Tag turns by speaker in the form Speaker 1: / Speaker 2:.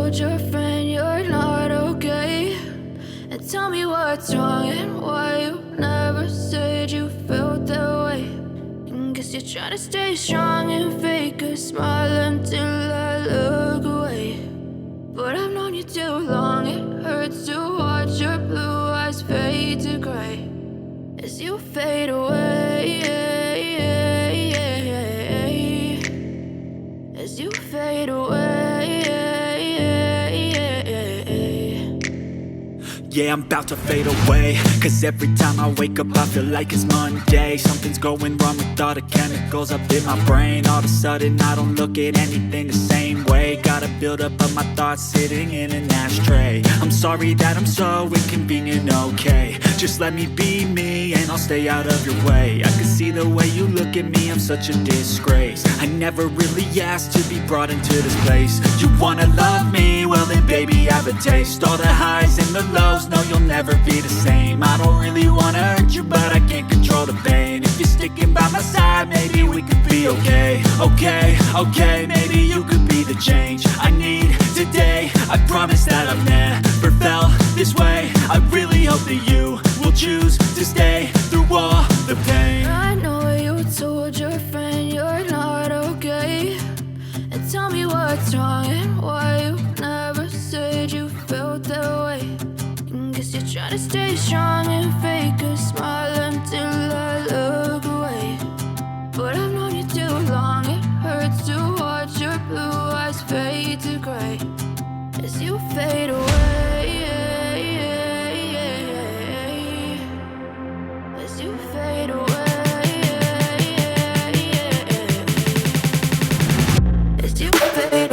Speaker 1: told your friend you're not okay? And tell me what's wrong and why you never said you felt that way. And guess you're trying to stay strong and fake a smile until I look away. But I've known you too long, it hurts to watch your blue eyes fade to gray as you fade away, as you fade away.
Speaker 2: Yeah, I'm about to fade away, cause every time I wake up I feel like it's Monday. Something's going wrong with all the chemicals up in my brain. All of a sudden I don't look at anything the same way. Gotta build up of my thoughts sitting in an ashtray. I'm sorry that I'm so inconvenient, okay? Just let me be me and I'll stay out of your way. I can see the way you look at me, I'm such a disgrace. I never really asked to be brought into this place. You wanna love me? Well then baby have a taste. All the highs and the lows, no you'll never be the same. I don't really wanna hurt you but I can't control the pain. If you're sticking by my side, maybe we could be okay. Okay, maybe you could be the change I need today. I promise that I've never felt this way. I really hope that you will choose to stay through all the pain.
Speaker 1: I know you told your friend you're not okay. And tell me what's wrong and why you never said you felt that way. And guess you're trying to stay strong and fake a smile until I look away. But I've known you too long, it hurts to watch your blue eyes fade to gray as you fade away, as you fade away, as you fade